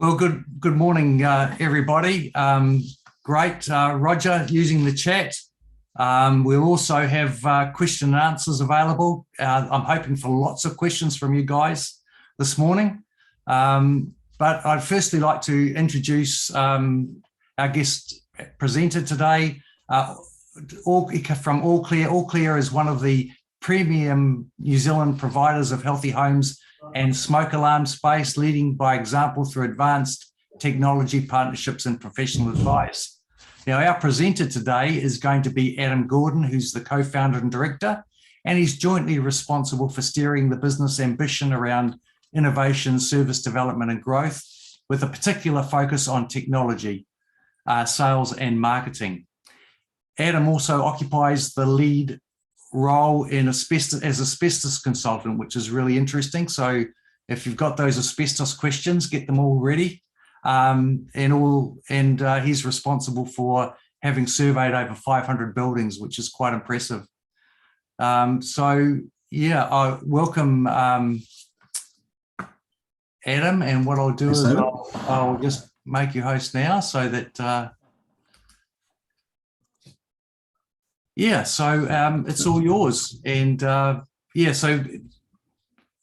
Well, good morning, everybody. Great, Roger, using the chat. We'll also have question and answers available. I'm hoping for lots of questions from you guys this morning. But I'd firstly like to introduce our guest presenter today, from AllClear. AllClear is one of the premium New Zealand providers of healthy homes and smoke alarm space, leading by example through advanced technology partnerships and professional advice. Now, our presenter today is going to be Adam Gordon, who's the co-founder and director, and he's jointly responsible for steering the business ambition around innovation, service development and growth, with a particular focus on technology, sales and marketing. Adam also occupies the lead role in asbestos consultant, which is really interesting. So if you've got those asbestos questions, get them all ready. He's responsible for having surveyed over 500 buildings, which is quite impressive. I welcome Adam, and what I'll do is I'll just make you host now so that it's all yours. And so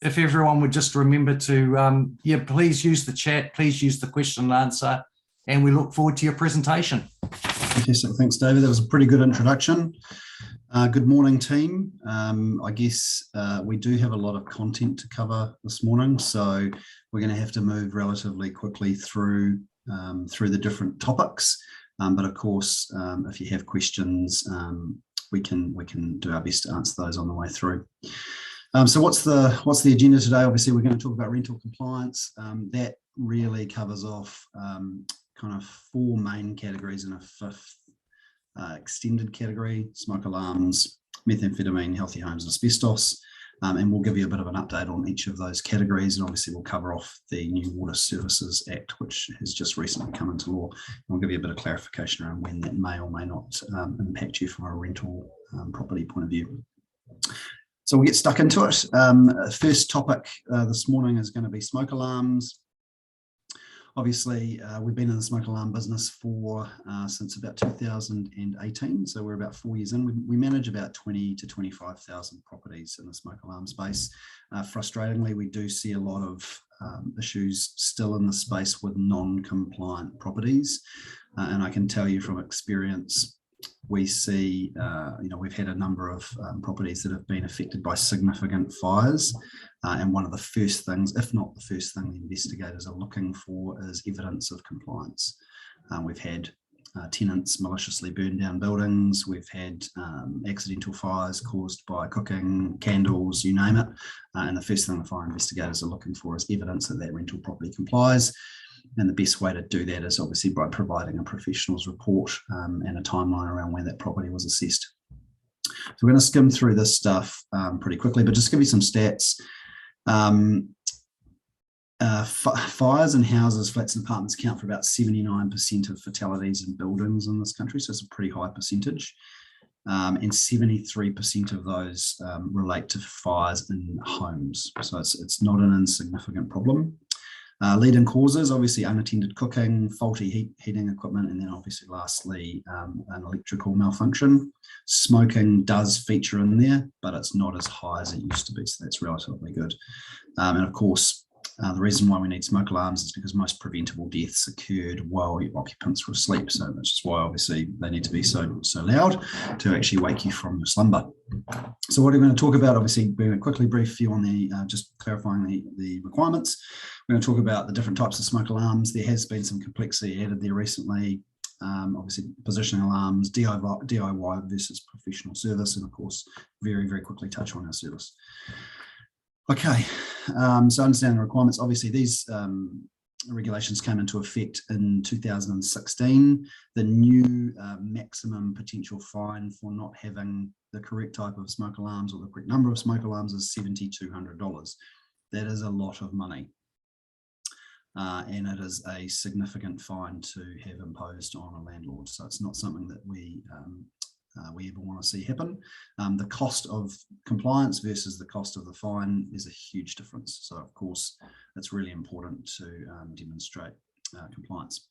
if everyone would just remember to, please use the chat, please use the question and answer, and we look forward to your presentation. Fantastic. Thanks, David. That was a pretty good introduction. Good morning, team. I guess we do have a lot of content to cover this morning, so we're going to have to move relatively quickly through the different topics. But of course, if you have questions, we can do our best to answer those on the way through. So what's the agenda today? Obviously, we're going to talk about rental compliance. That really covers off kind of four main categories and a fifth extended category: smoke alarms, methamphetamine, healthy homes, and asbestos. And we'll give you a bit of an update on each of those categories. And obviously, we'll cover off the new Water Services Act, which has just recently come into law. And we'll give you a bit of clarification around when that may or may not impact you from a rental property point of view. So we'll get stuck into it. First topic this morning is going to be smoke alarms. Obviously, we've been in the smoke alarm business since about 2018, so we're about 4 years in. We manage about 20 to 25,000 properties in the smoke alarm space. Frustratingly, we do see a lot of issues still in the space with non-compliant properties, and I can tell you from experience, we see, we've had a number of properties that have been affected by significant fires. And one of the first things, if not the first thing, the investigators are looking for is evidence of compliance. We've had tenants maliciously burn down buildings. We've had accidental fires caused by cooking, candles, you name it. And the first thing the fire investigators are looking for is evidence that that rental property complies. And the best way to do that is obviously by providing a professional's report and a timeline around when that property was assessed. So we're going to skim through this stuff pretty quickly, but just give you some stats. Fires in houses, flats and apartments account for about 79% of fatalities in buildings in this country, so it's a pretty high percentage. And 73% of those relate to fires in homes, so it's not an insignificant problem. Leading causes, obviously unattended cooking, faulty heating equipment, and then obviously lastly, an electrical malfunction. Smoking does feature in there, but it's not as high as it used to be, so that's relatively good. And of course, the reason why we need smoke alarms is because most preventable deaths occurred while your occupants were asleep. So that's just why obviously they need to be so loud to actually wake you from your slumber. So what are we going to talk about? Obviously, we're going to quickly brief you on just clarifying the requirements. We're going to talk about the different types of smoke alarms. There has been some complexity added there recently. Obviously, positioning alarms, DIY versus professional service, and of course, very, very quickly touch on our service. Okay, so understanding the requirements, obviously these regulations came into effect in 2016. The new maximum potential fine for not having the correct type of smoke alarms or the correct number of smoke alarms is $7,200. That is a lot of money. And it is a significant fine to have imposed on a landlord. So it's not something that we ever want to see happen. The cost of compliance versus the cost of the fine is a huge difference. So of course, it's really important to demonstrate compliance.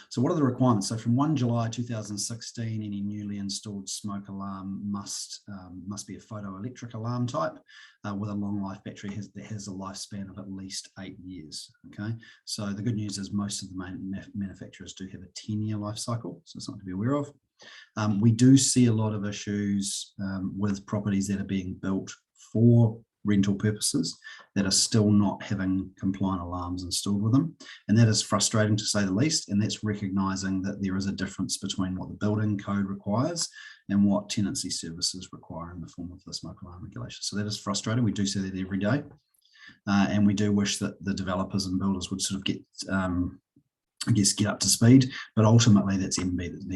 So what are the requirements? So from 1 July 2016, any newly installed smoke alarm must be a photoelectric alarm type with a long life battery that has a lifespan of at least 8 years. Okay, so the good news is most of the main manufacturers do have a 10-year life cycle, so something to be aware of. We do see a lot of issues with properties that are being built for rental purposes that are still not having compliant alarms installed with them, and that is frustrating to say the least. And that's recognizing that there is a difference between what the building code requires and what tenancy services require in the form of the smoke alarm regulation. So that is frustrating. We do see that every day, and we do wish that the developers and builders would sort of get get up to speed, but ultimately that's MB that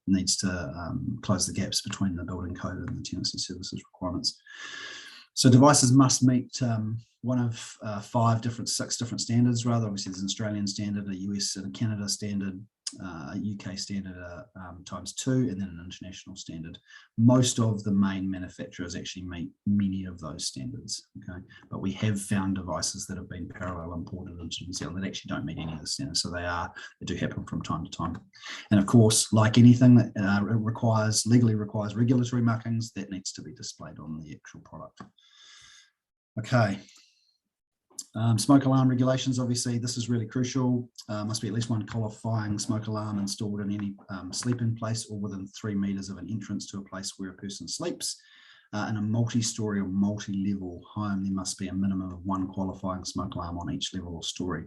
needs to close the gaps between the building code and the tenancy services requirements. So devices must meet one of 6 different standards, rather. Obviously, there's an Australian standard, a US and a Canada standard, a UK standard times 2, and then an international standard. Most of the main manufacturers actually meet many of those standards, okay? But we have found devices that have been parallel imported into New Zealand that actually don't meet any of the standards. So they do happen from time to time. And of course, like anything that legally requires regulatory markings, that needs to be displayed on the actual product. Okay. Smoke alarm regulations, obviously, this is really crucial. Must be at least one qualifying smoke alarm installed in any sleep-in place or within 3 meters of an entrance to a place where a person sleeps. In a multi-story or multi-level home, there must be a minimum of 1 qualifying smoke alarm on each level or story.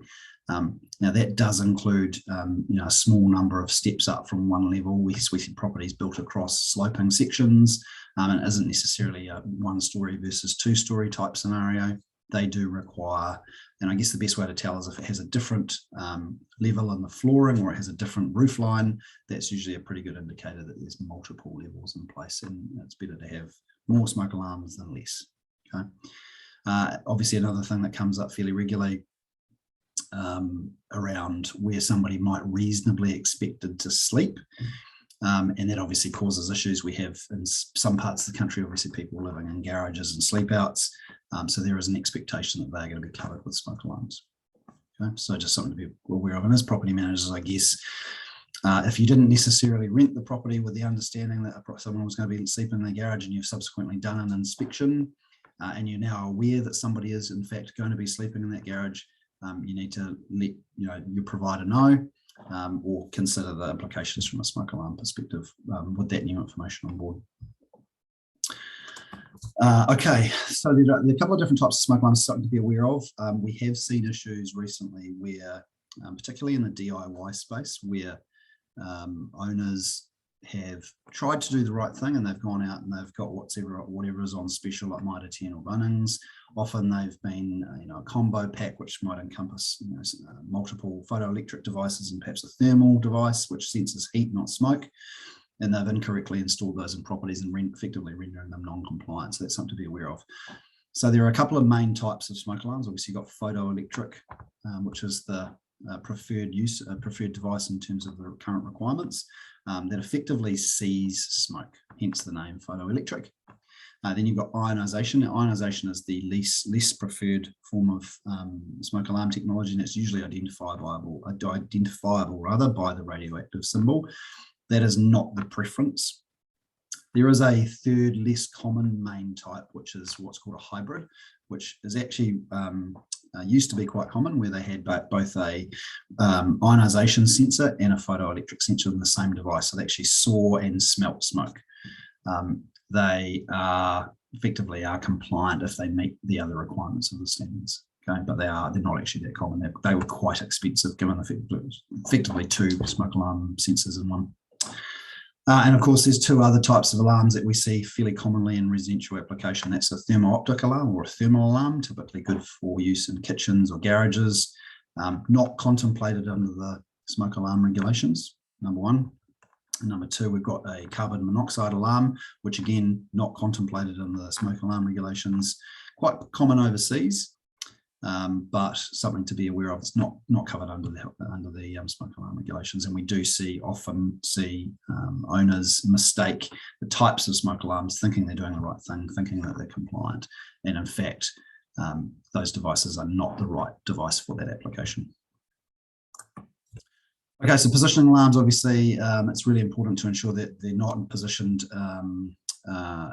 Now that does include a small number of steps up from one level. We see properties built across sloping sections, and it isn't necessarily a 1-story versus 2-story type scenario. They do require, and I guess the best way to tell is if it has a different level in the flooring or it has a different roof line, that's usually a pretty good indicator that there's multiple levels in place, and it's better to have more smoke alarms than less. Okay. Obviously, another thing that comes up fairly regularly around where somebody might reasonably expected to sleep. And that obviously causes issues. We have in some parts of the country, obviously people living in garages and sleep outs. So there is an expectation that they're going to be covered with smoke alarms. Okay, so just something to be aware of. And as property managers, I guess, if you didn't necessarily rent the property with the understanding that someone was going to be sleeping in the garage and you've subsequently done an inspection and you're now aware that somebody is in fact going to be sleeping in that garage, you need to let your provider know. Or consider the implications from a smoke alarm perspective with that new information on board. Okay, so there are a couple of different types of smoke alarms, something to be aware of. We have seen issues recently where, particularly in the DIY space, where owners have tried to do the right thing and they've gone out and they've got whatever is on special at Mitre 10 or Bunnings. Often they've been a combo pack which might encompass multiple photoelectric devices and perhaps a thermal device which senses heat, not smoke, and they've incorrectly installed those in properties and effectively rendering them non-compliant. So that's something to be aware of. So there are a couple of main types of smoke alarms. Obviously, you've got photoelectric, which is the preferred device in terms of the current requirements. That effectively sees smoke, hence the name photoelectric. Then you've got ionisation. Now, ionisation is the less preferred form of smoke alarm technology, and it's usually identifiable rather by the radioactive symbol. That is not the preference. There is a third, less common main type, which is what's called a hybrid, which is actually used to be quite common, where they had both a ionisation sensor and a photoelectric sensor in the same device. So they actually saw and smelt smoke. They effectively are compliant if they meet the other requirements of the standards. Okay, but they're not actually that common. They were quite expensive, given effectively 2 smoke alarm sensors in one. And of course, there's 2 other types of alarms that we see fairly commonly in residential application. That's a thermo-optic alarm or a thermal alarm, typically good for use in kitchens or garages, not contemplated under the smoke alarm regulations, number 1. And number 2, we've got a carbon monoxide alarm, which again, not contemplated in the smoke alarm regulations, quite common overseas. But something to be aware of. It's not covered under the smoke alarm regulations, and we do often see owners mistake the types of smoke alarms, thinking they're doing the right thing, thinking that they're compliant, and in fact those devices are not the right device for that application. Okay, so positioning alarms, obviously, it's really important to ensure that they're not positioned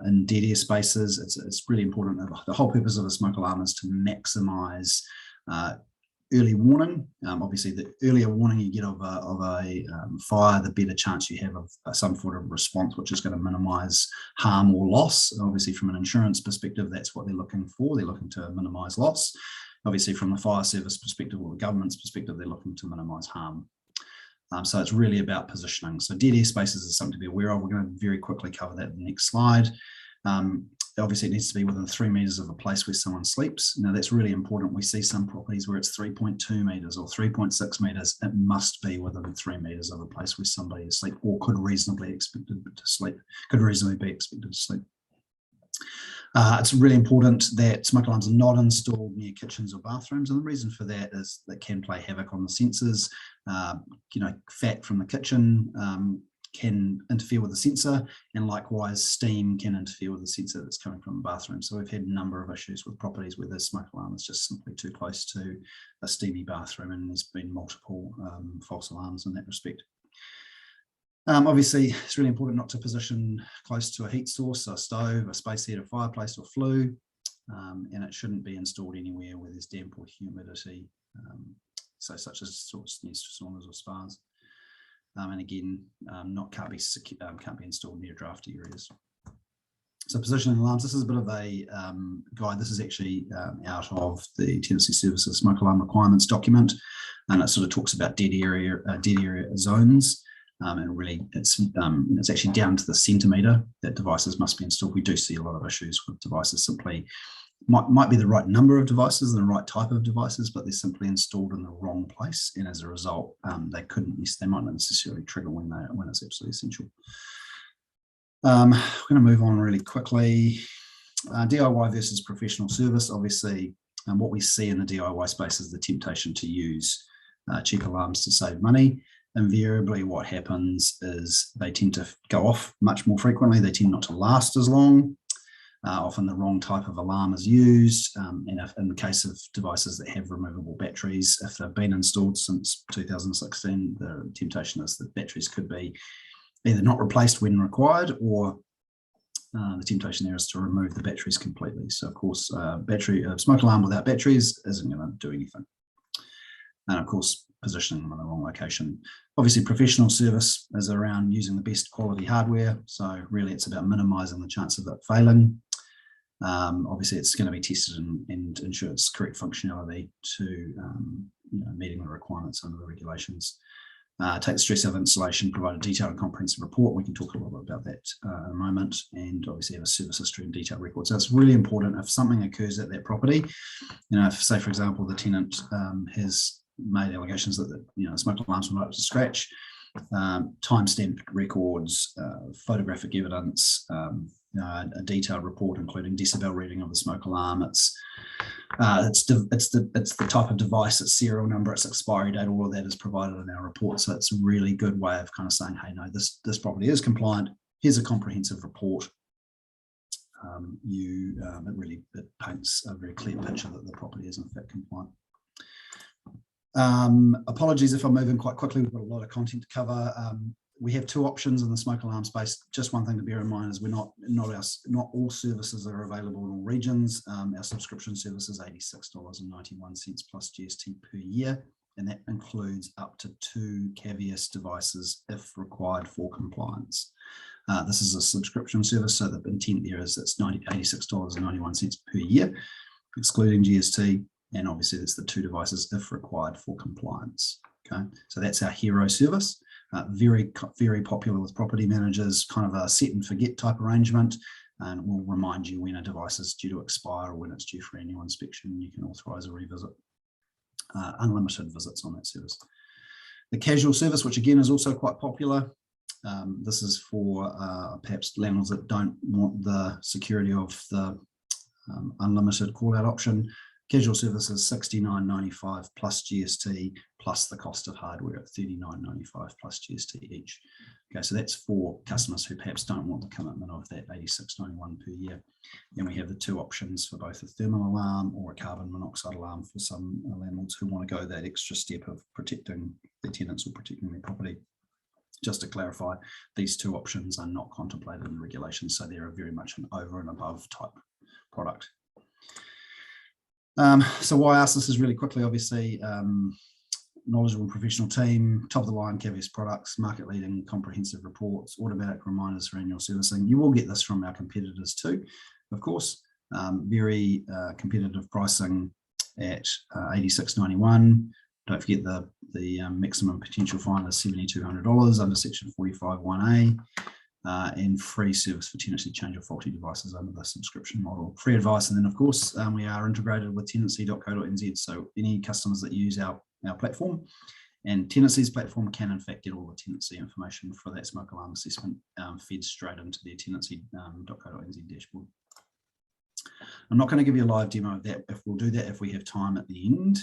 in dead air spaces. It's really important. The whole purpose of a smoke alarm is to maximise early warning. Obviously, the earlier warning you get of a fire, the better chance you have of some sort of response, which is going to minimise harm or loss. Obviously, from an insurance perspective, that's what they're looking for. They're looking to minimise loss. Obviously, from the fire service perspective or the government's perspective, they're looking to minimise harm. So it's really about positioning. So dead air spaces is something to be aware of. We're going to very quickly cover that in the next slide. Obviously, it needs to be within 3 metres of a place where someone sleeps. Now, that's really important. We see some properties where it's 3.2 metres or 3.6 metres. It must be within 3 metres of a place where somebody is asleep or could reasonably be expected to sleep. It's really important that smoke alarms are not installed near kitchens or bathrooms, and the reason for that is that can play havoc on the sensors. Fat from the kitchen can interfere with the sensor, and likewise steam can interfere with the sensor that's coming from the bathroom. So we've had a number of issues with properties where the smoke alarm is just simply too close to a steamy bathroom, and there's been multiple false alarms in that respect. Obviously, it's really important not to position close to a heat source, so a stove, a space heater, fireplace, or flue, and it shouldn't be installed anywhere where there's damp or humidity, so such as saunas or spas. And again, can't be installed near drafty areas. So positioning alarms, this is a bit of a guide. This is actually out of the Tenancy Services Smoke Alarm Requirements document, and it sort of talks about dead area zones. And really, it's actually down to the centimetre that devices must be installed. We do see a lot of issues with devices simply might be the right number of devices and the right type of devices, but they're simply installed in the wrong place, and as a result, they might not necessarily trigger when it's absolutely essential. We're going to move on really quickly. DIY versus professional service. Obviously, what we see in the DIY space is the temptation to use cheap alarms to save money. Invariably, what happens is they tend to go off much more frequently. They tend not to last as long. Often the wrong type of alarm is used. And in the case of devices that have removable batteries, if they've been installed since 2016, the temptation is that batteries could be either not replaced when required, or the temptation there is to remove the batteries completely. So of course, a smoke alarm without batteries isn't going to do anything. And of course, positioning them in the wrong location. Obviously, professional service is around using the best quality hardware. So really, it's about minimising the chance of it failing. Obviously, it's going to be tested and ensure its correct functionality to meeting the requirements under the regulations. Take the stress of installation, provide a detailed and comprehensive report. We can talk a little bit about that in a moment, and obviously have a service history and detailed record. So it's really important if something occurs at that property, if, say, for example, the tenant has made allegations that the smoke alarms were not up to scratch, time-stamped records, photographic evidence, a detailed report including decibel reading of the smoke alarm. It's the type of device, its serial number, its expiry date, all of that is provided in our report. So it's a really good way of kind of saying, hey, no, this property is compliant. Here's a comprehensive report. It paints a very clear picture that the property is in fact compliant. Apologies if I'm moving quite quickly. We've got a lot of content to cover. We have two options in the smoke alarm space. Just one thing to bear in mind is not all services are available in all regions. Our subscription service is $86.91 plus GST per year, and that includes up to 2 Cavius devices if required for compliance. This is a subscription service, so the intent there is it's $86.91 per year, excluding GST. And obviously, it's the 2 devices if required for compliance. Okay, so that's our hero service. Very, very popular with property managers, kind of a set and forget type arrangement. And we'll remind you when a device is due to expire or when it's due for annual inspection. You can authorize a revisit. Unlimited visits on that service. The casual service, which again is also quite popular. This is for perhaps landlords that don't want the security of the unlimited call out option. Casual services $69.95 plus GST plus the cost of hardware at $39.95 plus GST each. Okay, so that's for customers who perhaps don't want the commitment of that $86.91 per year. And we have the two options for both a thermal alarm or a carbon monoxide alarm for some landlords who want to go that extra step of protecting their tenants or protecting their property. Just to clarify, these two options are not contemplated in the regulations, so they're very much an over and above type product. So why I ask this is really quickly, obviously, knowledgeable and professional team, top of the line Cavius products, market leading comprehensive reports, automatic reminders for annual servicing. You will get this from our competitors too, of course. Very competitive pricing at $86.91. Don't forget the maximum potential fine is $7,200 under section 45(1)(a. And free service for tenancy change of faulty devices under the subscription model. Free advice, and then of course we are integrated with tenancy.co.nz, so any customers that use our platform and Tenancy's platform can in fact get all the tenancy information for that smoke alarm assessment fed straight into their tenancy.co.nz dashboard. I'm not going to give you a live demo of that. We'll do that if we have time at the end.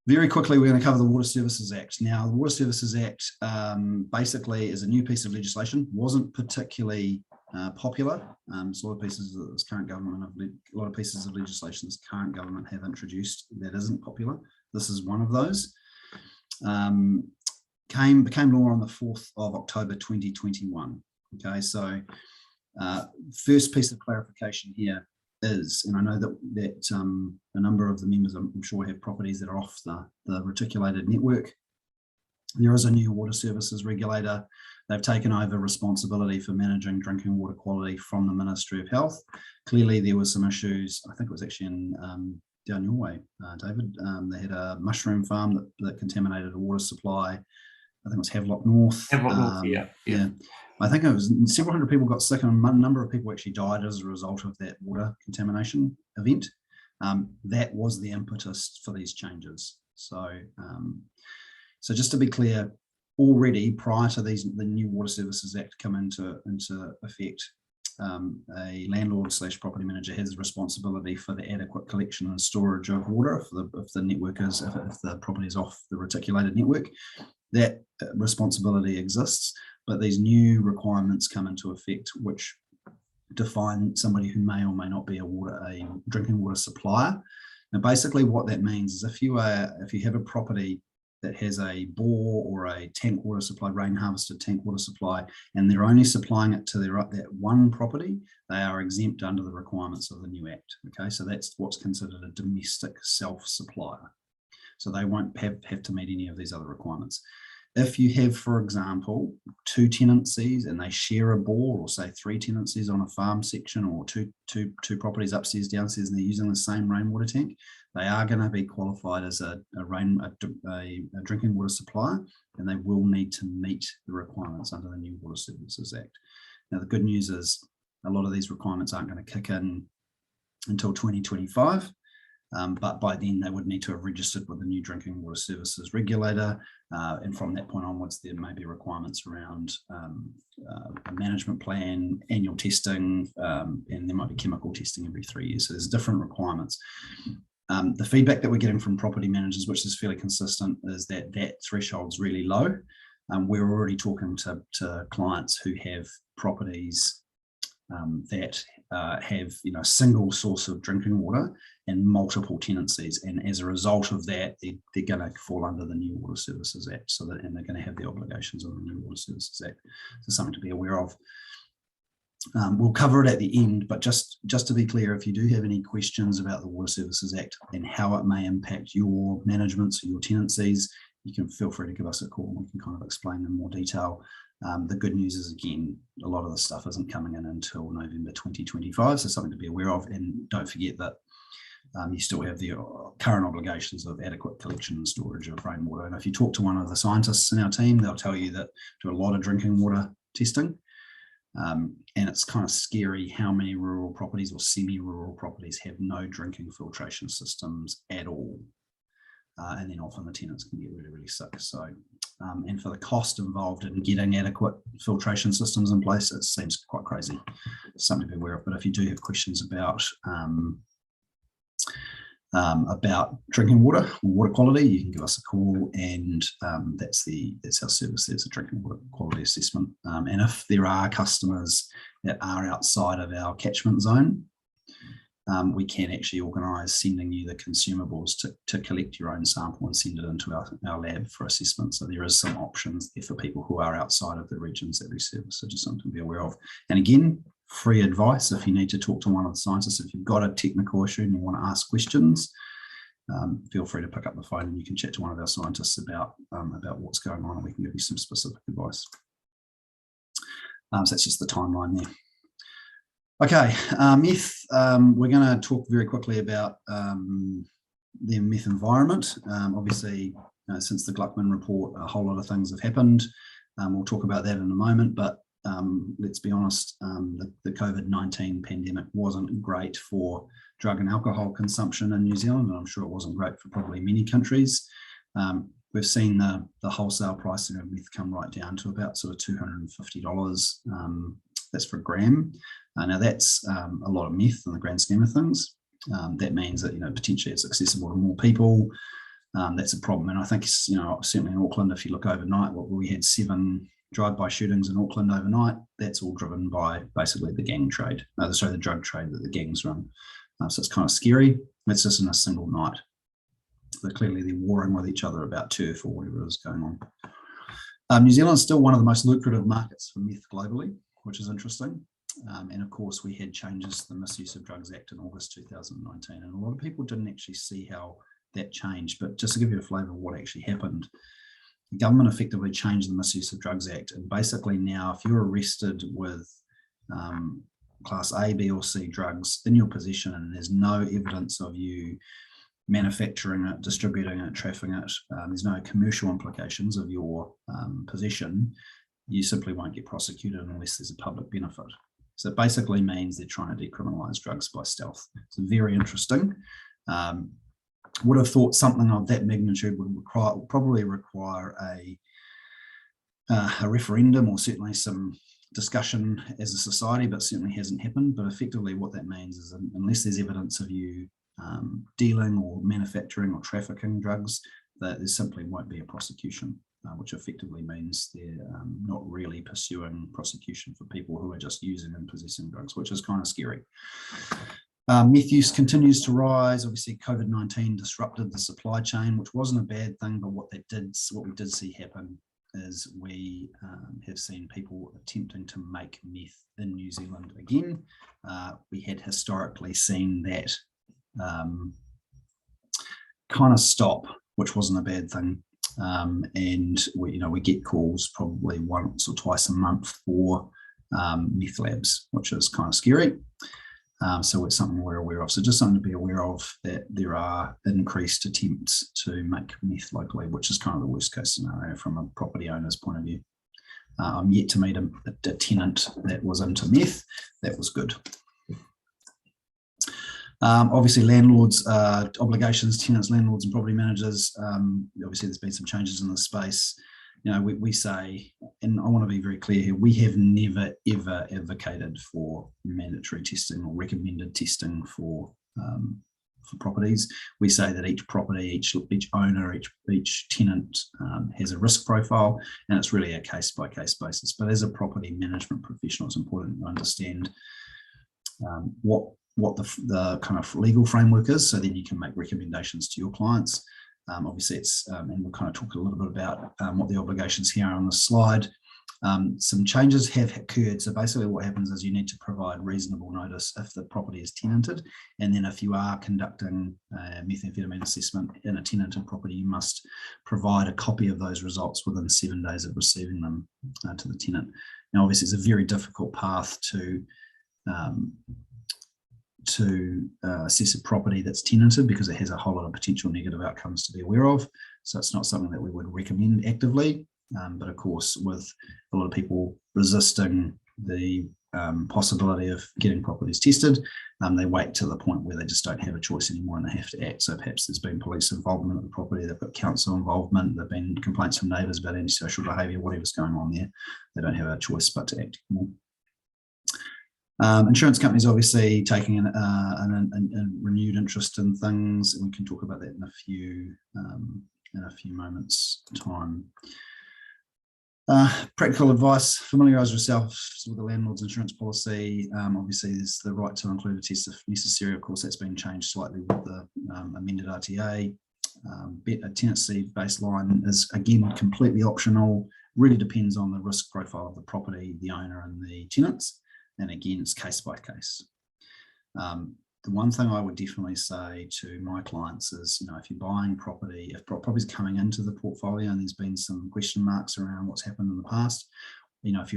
Very quickly, we're going to cover the Water Services Act. Now, the Water Services Act basically is a new piece of legislation. Wasn't particularly popular. So a lot of pieces of this current government, a lot of pieces of legislation this current government have introduced that isn't popular. This is one of those. Became law on the 4th of October 2021. Okay, so first piece of clarification here is, and I know that a number of the members I'm sure have properties that are off the reticulated network. There is a new water services regulator. They've taken over responsibility for managing drinking water quality from the Ministry of Health. Clearly there was some issues, I think it was actually in down your way, David. They had a mushroom farm that contaminated a water supply. I think it was Havelock North. Havelock North, yeah. I think it was several hundred people got sick and a number of people actually died as a result of that water contamination event. That was the impetus for these changes. So, so just to be clear, already prior to the new Water Services Act come into effect, a landlord / property manager has responsibility for the adequate collection and storage of water if the network is, if the property is off the reticulated network. That responsibility exists, but these new requirements come into effect which define somebody who may or may not be a drinking water supplier. Now basically what that means is if you have a property that has a bore or a tank water supply, rain harvested tank water supply, and they're only supplying it to that one property, they are exempt under the requirements of the new Act. Okay, so that's what's considered a domestic self-supplier. So they won't have to meet any of these other requirements. If you have, for example, 2 tenancies and they share a bore, or say 3 tenancies on a farm section, or two properties upstairs, downstairs, and they're using the same rainwater tank, they are going to be qualified as a drinking water supplier, and they will need to meet the requirements under the new Water Services Act. Now, the good news is a lot of these requirements aren't going to kick in until 2025. But by then they would need to have registered with the new Drinking Water Services Regulator, and from that point onwards there may be requirements around a management plan, annual testing, and there might be chemical testing every 3 years. So there's different requirements. The feedback that we're getting from property managers, which is fairly consistent, is that threshold's really low. We're already talking to clients who have properties that have single source of drinking water and multiple tenancies, and as a result of that they're going to fall under the new Water Services Act, and they're going to have the obligations of the new Water Services Act. So something to be aware of. We'll cover it at the end, but just to be clear, if you do have any questions about the Water Services Act and how it may impact your managements or your tenancies, you can feel free to give us a call and we can kind of explain in more detail. The good news is, again, a lot of the stuff isn't coming in until November 2025, so something to be aware of. And don't forget that you still have the current obligations of adequate collection and storage of rainwater. And if you talk to one of the scientists in our team, they'll tell you that do a lot of drinking water testing. And it's kind of scary how many rural properties or semi-rural properties have no drinking filtration systems at all. And then often the tenants can get really, really sick. So, and for the cost involved in getting adequate filtration systems in place, it seems quite crazy. Something to be aware of. But if you do have questions about about drinking water or water quality, you can give us a call, and that's our service. There's a drinking water quality assessment. And if there are customers that are outside of our catchment zone, we can actually organise sending you the consumables to collect your own sample and send it into our lab for assessment. So there is some options there for people who are outside of the regions that we service. So just something to be aware of. And again, free advice if you need to talk to one of the scientists. If you've got a technical issue and you want to ask questions, feel free to pick up the phone and you can chat to one of our scientists about what's going on, and we can give you some specific advice. So that's just the timeline there. Okay, meth, we're going to talk very quickly about the meth environment. Obviously, since the Gluckman report, a whole lot of things have happened. We'll talk about that in a moment, but let's be honest, the COVID-19 pandemic wasn't great for drug and alcohol consumption in New Zealand, and I'm sure it wasn't great for probably many countries. We've seen the wholesale pricing of meth come right down to about sort of $250. That's for a gram. Now that's a lot of meth in the grand scheme of things. That means that, potentially it's accessible to more people. That's a problem. And I think, certainly in Auckland, if you look overnight, we had 7 drive-by shootings in Auckland overnight. That's all driven by basically the gang trade, the drug trade that the gangs run. So it's kind of scary. It's just in a single night. So clearly they're warring with each other about turf or whatever is going on. New Zealand is still one of the most lucrative markets for meth globally, which is interesting. And of course, we had changes to the Misuse of Drugs Act in August 2019. And a lot of people didn't actually see how that changed. But just to give you a flavour of what actually happened, the government effectively changed the Misuse of Drugs Act. And basically now, if you're arrested with Class A, B or C drugs in your possession and there's no evidence of you manufacturing it, distributing it, trafficking it, there's no commercial implications of your possession, you simply won't get prosecuted unless there's a public benefit. So it basically means they're trying to decriminalise drugs by stealth. It's very interesting. Would have thought something of that magnitude would probably require a referendum or certainly some discussion as a society, but certainly hasn't happened. But effectively what that means is unless there's evidence of you dealing or manufacturing or trafficking drugs, that there simply won't be a prosecution, which effectively means they're not really pursuing prosecution for people who are just using and possessing drugs, which is kind of scary. Meth use continues to rise. Obviously, COVID-19 disrupted the supply chain, which wasn't a bad thing, but what we did see happen is we have seen people attempting to make meth in New Zealand again. We had historically seen that kind of stop, which wasn't a bad thing. And we get calls probably once or twice a month for meth labs, which is kind of scary. So it's something we're aware of. So just something to be aware of, that there are increased attempts to make meth locally, which is kind of the worst case scenario from a property owner's point of view. I'm yet to meet a tenant that was into meth. That was good. Obviously, landlords, obligations, tenants, landlords and property managers, obviously there's been some changes in the space. We say, and I want to be very clear here, we have never, ever advocated for mandatory testing or recommended testing for properties. We say that each property, each owner, each tenant has a risk profile, and it's really a case-by-case basis. But as a property management professional, it's important to understand what the kind of legal framework is, so then you can make recommendations to your clients. Obviously, it's and we'll kind of talk a little bit about what the obligations here are on the slide. Some changes have occurred. So basically what happens is you need to provide reasonable notice if the property is tenanted. And then if you are conducting a methamphetamine assessment in a tenanted property, you must provide a copy of those results within 7 days of receiving them to the tenant. Now, obviously, it's a very difficult path to assess a property that's tenanted because it has a whole lot of potential negative outcomes to be aware of. So it's not something that we would recommend actively. But of course, with a lot of people resisting the possibility of getting properties tested, they wait to the point where they just don't have a choice anymore and they have to act. So perhaps there's been police involvement of the property, they've got council involvement, there've been complaints from neighbours about antisocial behaviour, whatever's going on there. They don't have a choice but to act more. Insurance companies obviously taking a renewed interest in things, and we can talk about that in a few moments' time. Practical advice: familiarise yourselves with the landlord's insurance policy. Obviously, there's the right to include a test if necessary. Of course, that's been changed slightly with the amended RTA. A tenancy baseline is again completely optional. Really depends on the risk profile of the property, the owner, and the tenants. And again, it's case by case. The one thing I would definitely say to my clients is, if you're buying property, if property's coming into the portfolio and there's been some question marks around what's happened in the past, if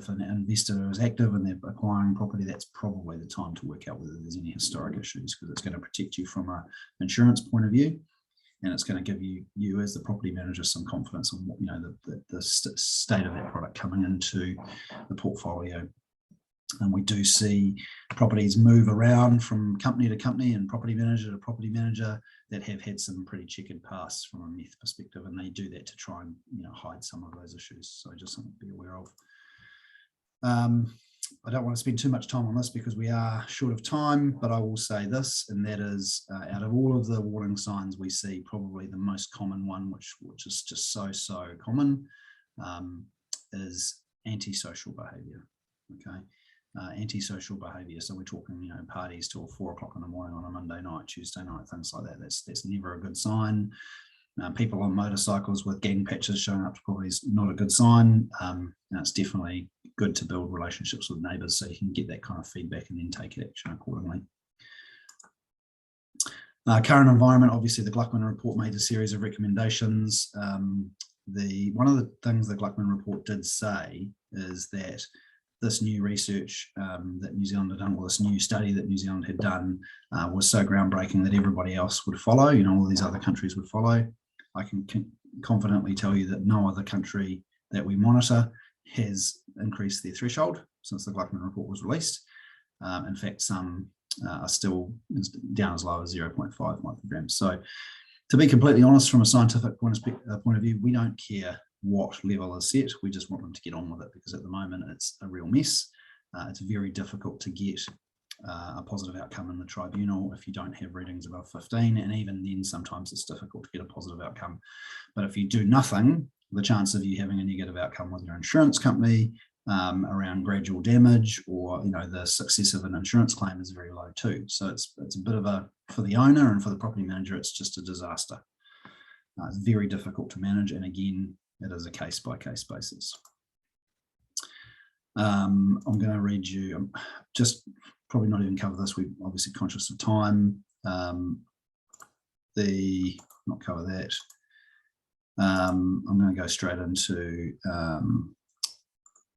an investor is active and they're acquiring property, that's probably the time to work out whether there's any historic issues, because it's going to protect you from an insurance point of view, and it's going to give you as the property manager some confidence on the state of that product coming into the portfolio. And we do see properties move around from company to company and property manager to property manager that have had some pretty checkered pasts from a Meth perspective, and they do that to try and hide some of those issues. So just something to be aware of. I don't want to spend too much time on this because we are short of time, but I will say this, and that is, out of all of the warning signs we see, probably the most common one, which is just so common, is antisocial behavior. Okay. Antisocial behavior. So we're talking, parties till 4 o'clock in the morning on a Monday night, Tuesday night, things like that. That's never a good sign. People on motorcycles with gang patches showing up to property is not a good sign. It's definitely good to build relationships with neighbours so you can get that kind of feedback and then take action accordingly. Current environment, obviously the Gluckman report made a series of recommendations. One of the things the Gluckman report did say is that this new research that New Zealand had done, or this new study that New Zealand had done, was so groundbreaking that everybody else would follow. All these other countries would follow. I can confidently tell you that no other country that we monitor has increased their threshold since the Gluckman report was released. In fact, some are still down as low as 0.5 micrograms. So, to be completely honest, from a scientific point of view, we don't care what level is set. We just want them to get on with it, because at the moment it's a real mess. It's very difficult to get a positive outcome in the tribunal if you don't have readings above 15, and even then sometimes it's difficult to get a positive outcome. But if you do nothing, the chance of you having a negative outcome with your insurance company around gradual damage or the success of an insurance claim is very low too. So it's a bit of for the owner and for the property manager, it's just a disaster. It's very difficult to manage, and again, it is a case-by-case basis. I'm going to read you, just probably not even cover this, we're obviously conscious of time. Not cover that. I'm going to go straight into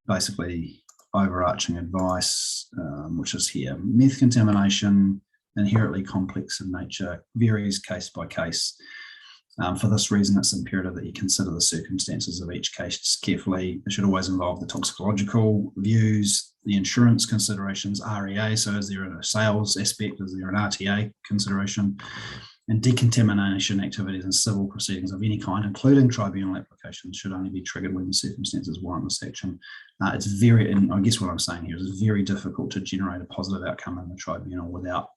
basically overarching advice, which is here. Meth contamination, inherently complex in nature, varies case by case. For this reason, it's imperative that you consider the circumstances of each case carefully. It should always involve the toxicological views, the insurance considerations, REA, so is there a sales aspect, is there an RTA consideration, and decontamination activities and civil proceedings of any kind, including tribunal applications, should only be triggered when the circumstances warrant this action. It's very, and I guess what I'm saying here is it's very difficult to generate a positive outcome in the tribunal without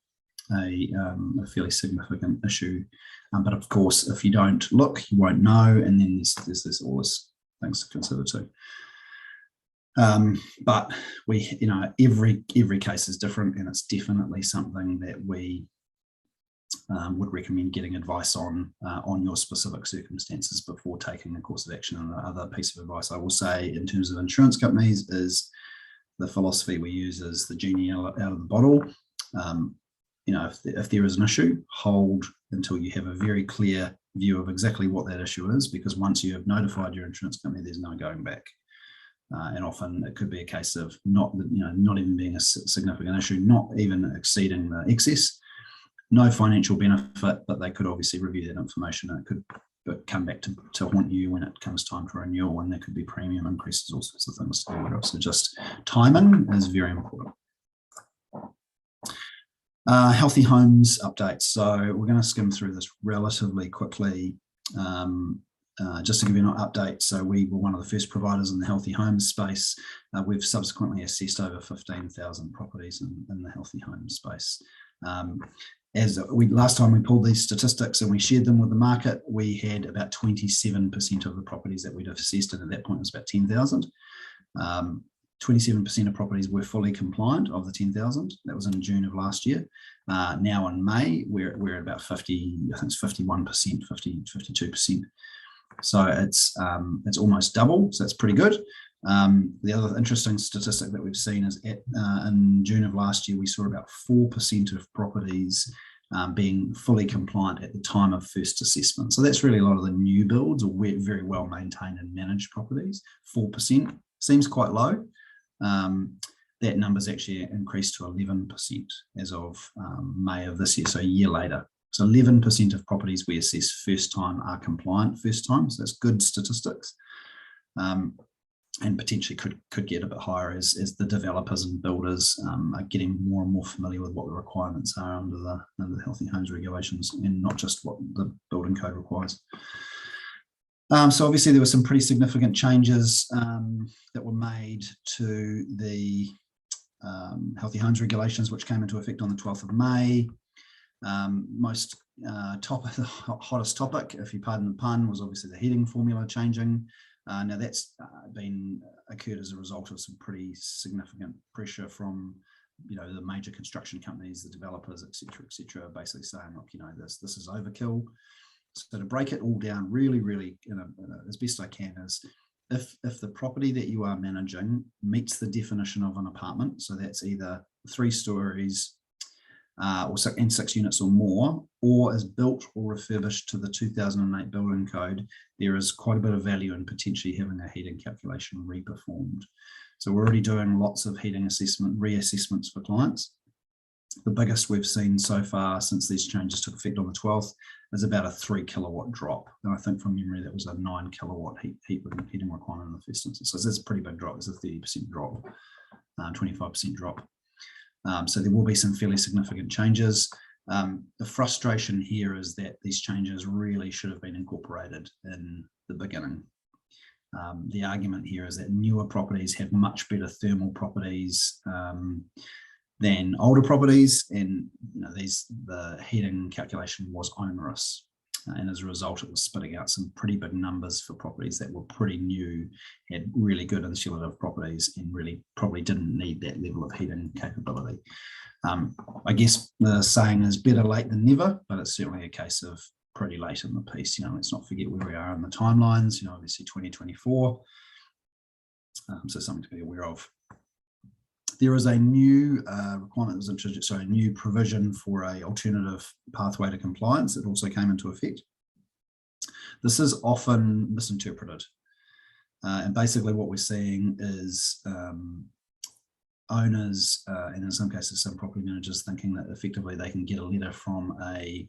a fairly significant issue. But of course, if you don't look, you won't know, and then there's all this things to consider too. But we, every case is different, and it's definitely something that we would recommend getting advice on your specific circumstances before taking a course of action. And the other piece of advice I will say in terms of insurance companies is the philosophy we use is the genie out of the bottle. If there is an issue, hold until you have a very clear view of exactly what that issue is, because once you have notified your insurance company, there's no going back. And often it could be a case of not even being a significant issue, not even exceeding the excess, no financial benefit, but they could obviously review that information, and it could come back to haunt you when it comes time for renewal, and there could be premium increases, all sorts of things to be aware of. So just timing is very important. Healthy homes updates. So we're going to skim through this relatively quickly. just to give you an update, so we were one of the first providers in the healthy homes space. We've subsequently assessed over 15,000 properties in the healthy homes space. Last time we pulled these statistics and we shared them with the market, we had about 27% of the properties that we'd assessed, and at that point it was about 10,000. 27% of properties were fully compliant of the 10,000. That was in June of last year. Now in May, we're at about 50, I think it's 51%, 52%. So it's almost double, so that's pretty good. The other interesting statistic that we've seen is in June of last year, we saw about 4% of properties being fully compliant at the time of first assessment. So that's really a lot of the new builds or very well maintained and managed properties. 4% seems quite low. That number's actually increased to 11% as of May of this year, so a year later. So 11% of properties we assess first time are compliant first time, so that's good statistics. And potentially could get a bit higher as the developers and builders are getting more and more familiar with what the requirements are under the healthy homes regulations, and not just what the building code requires. So obviously there were some pretty significant changes that were made to the healthy homes regulations, which came into effect on the 12th of May. The hottest topic, if you pardon the pun, was obviously the heating formula changing. Now that's occurred as a result of some pretty significant pressure from, the major construction companies, the developers, et cetera, basically saying, look, this is overkill. So to break it all down really, as best I can, is if the property that you are managing meets the definition of an apartment, so that's either 3 stories and 6 units or more, or is built or refurbished to the 2008 building code, there is quite a bit of value in potentially having a heating calculation reperformed. So we're already doing lots of heating reassessments for clients. The biggest we've seen so far since these changes took effect on the 12th is about a 3 kilowatt drop. And I think from memory that was a 9 kilowatt heating requirement in the first instance. So that's a pretty big drop. It's a 30% drop, 25% drop. So there will be some fairly significant changes. The frustration here is that these changes really should have been incorporated in the beginning. The argument here is that newer properties have much better thermal properties than older properties, and the heating calculation was onerous, and as a result it was spitting out some pretty big numbers for properties that were pretty new, had really good insulative properties, and really probably didn't need that level of heating capability. I guess the saying is better late than never, but it's certainly a case of pretty late in the piece. Let's not forget where we are in the timelines. Obviously 2024, so something to be aware of. There is a new requirement that was introduced, so a new provision for an alternative pathway to compliance that also came into effect. This is often misinterpreted. And basically what we're seeing is owners, and in some cases some property managers, thinking that effectively they can get a letter from a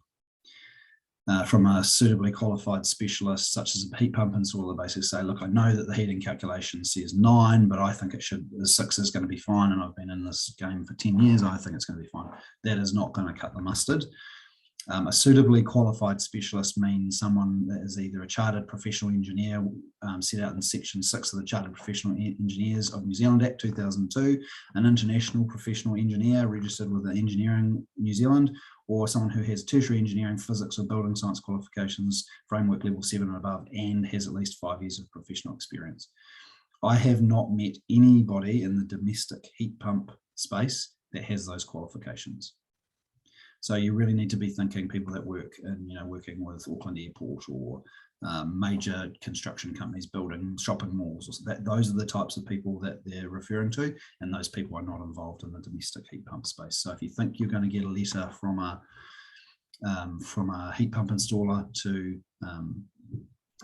suitably qualified specialist, such as a heat pump installer, basically say, look, I know that the heating calculation says 9, but I think the 6 is going to be fine, and I've been in this game for 10 years, I think it's going to be fine. That is not going to cut the mustard. A suitably qualified specialist means someone that is either a chartered professional engineer set out in Section 6 of the Chartered Professional Engineers of New Zealand Act 2002, an international professional engineer registered with the Engineering New Zealand, or someone who has tertiary engineering, physics or building science qualifications, framework level 7 and above, and has at least 5 years of professional experience. I have not met anybody in the domestic heat pump space that has those qualifications. So you really need to be thinking people that work in, working with Auckland Airport or major construction companies building shopping malls. Those are the types of people that they're referring to, and those people are not involved in the domestic heat pump space. So if you think you're going to get a letter from a heat pump installer to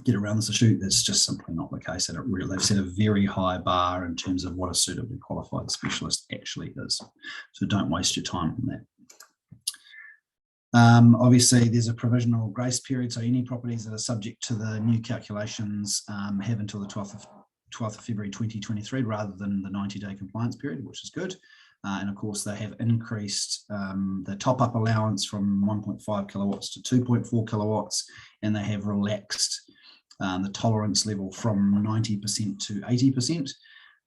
get around this issue, that's just simply not the case. And they've set a very high bar in terms of what a suitably qualified specialist actually is. So don't waste your time on that. Obviously, there's a provisional grace period, so any properties that are subject to the new calculations have until the 12th of February 2023 rather than the 90-day compliance period, which is good. And of course, they have increased the top-up allowance from 1.5 kilowatts to 2.4 kilowatts, and they have relaxed the tolerance level from 90% to 80%.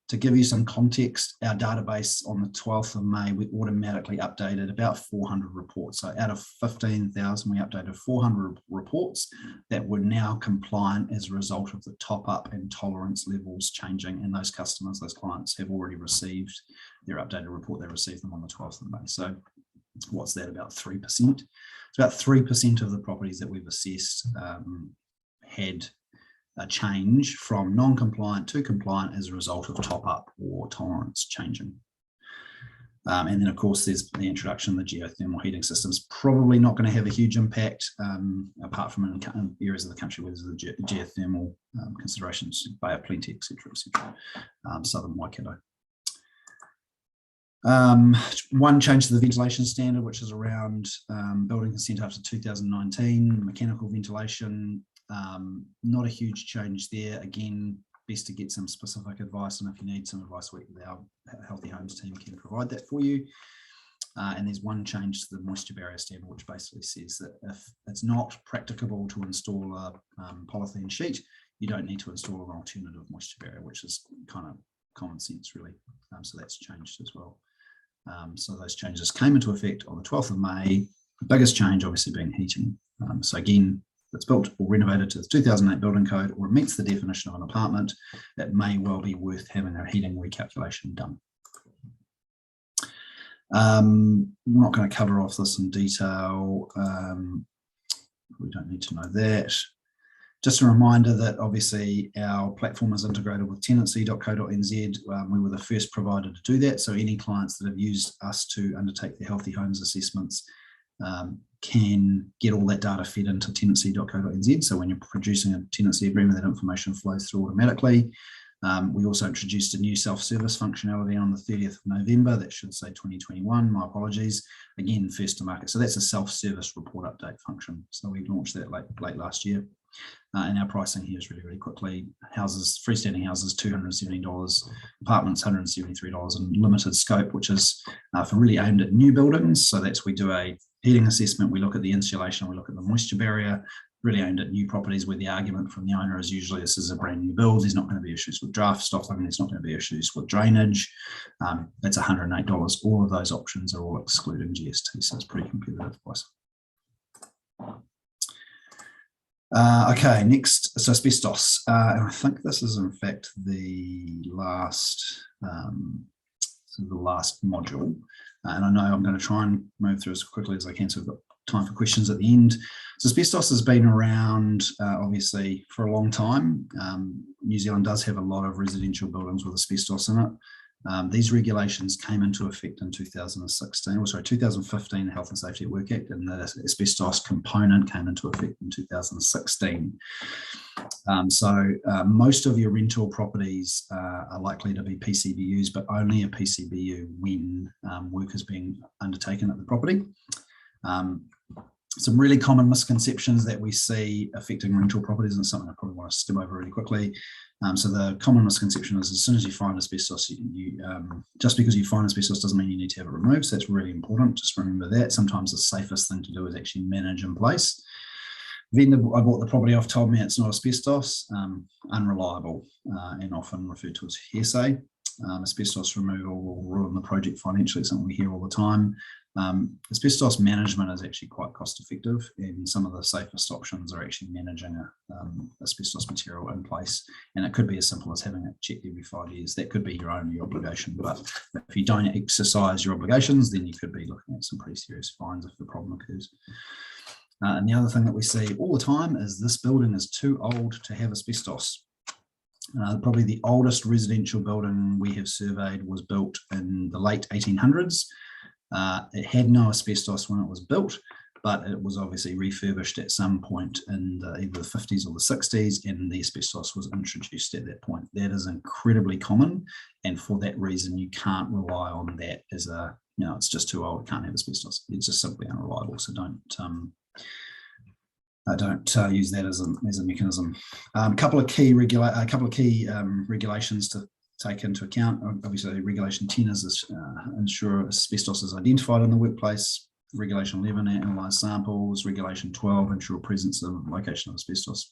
To give you some context, our database on the 12th of May, we automatically updated about 400 reports. So out of 15,000, we updated 400 reports that were now compliant as a result of the top up and tolerance levels changing. And those customers, those clients have already received their updated report. They received them on the 12th of May. So what's that, about 3%? It's about 3% of the properties that we've assessed had a change from non-compliant to compliant as a result of top up or tolerance changing. And then of course there's the introduction of the geothermal heating systems, probably not going to have a huge impact apart from in areas of the country where there's the geothermal considerations, Bay of Plenty, etc., southern Waikato. One change to the ventilation standard, which is around building consent after 2019, mechanical ventilation. Not a huge change there. Again, best to get some specific advice, and if you need some advice, our Healthy Homes team can provide that for you. And there's one change to the moisture barrier standard, which basically says that if it's not practicable to install a polythene sheet, you don't need to install an alternative moisture barrier, which is kind of common sense, really. So that's changed as well. So those changes came into effect on the 12th of May. The biggest change obviously being heating. So again, if it's built or renovated to the 2008 building code or it meets the definition of an apartment, it may well be worth having a heating recalculation done. I'm not going to cover off this in detail. We don't need to know that. Just a reminder that obviously our platform is integrated with tenancy.co.nz. We were the first provider to do that. So any clients that have used us to undertake their Healthy Homes assessments can get all that data fed into tenancy.co.nz. So when you're producing a tenancy agreement, that information flows through automatically. We also introduced a new self-service functionality on the 30th of November. That should say 2021, my apologies. Again, first to market. So that's a self-service report update function. So we launched that late last year. And our pricing here is really quickly. Houses, freestanding houses, $270, apartments, $173, and limited scope, which is for really aimed at new buildings. So that's, we do a heating assessment, we look at the insulation, we look at the moisture barrier, really aimed at new properties where the argument from the owner is usually this is a brand new build, there's not going to be issues with draft stopping, there's not going to be issues with drainage. That's $108. All of those options are all excluding GST, so it's pretty competitive price. Okay, next, so asbestos. And I think this is in fact the last module. And I know I'm going to try and move through as quickly as I can, so we've got time for questions at the end. So asbestos has been around, obviously, for a long time. New Zealand does have a lot of residential buildings with asbestos in it. These regulations came into effect in 2015, the Health and Safety at Work Act, and the asbestos component came into effect in 2016. Most of your rental properties are likely to be PCBUs, but only a PCBU when work is being undertaken at the property. Some really common misconceptions that we see affecting rental properties, and something I probably want to skim over really quickly. So the common misconception is as soon as you find asbestos, just because you find asbestos doesn't mean you need to have it removed. So that's really important. Just remember that. Sometimes the safest thing to do is actually manage in place. Vendor I bought the property off told me it's not asbestos, unreliable, and often referred to as hearsay. Asbestos removal will ruin the project financially, something we hear all the time. Asbestos management is actually quite cost effective, and some of the safest options are actually managing asbestos material in place, and it could be as simple as having it checked every 5 years. That could be your only obligation, but if you don't exercise your obligations, then you could be looking at some pretty serious fines if the problem occurs. And the other thing that we see all the time is this building is too old to have asbestos. Probably the oldest residential building we have surveyed was built in the late 1800s. It had no asbestos when it was built, but it was obviously refurbished at some point in either the 50s or the 60s, and the asbestos was introduced at that point. That is incredibly common, and for that reason, you can't rely on that as a, it's just too old, it can't have asbestos. It's just simply unreliable, so don't use that as a mechanism. A couple of key regulations to take into account. Obviously, Regulation 10 is ensure asbestos is identified in the workplace. Regulation 11, analyse samples. Regulation 12, ensure presence and location of asbestos.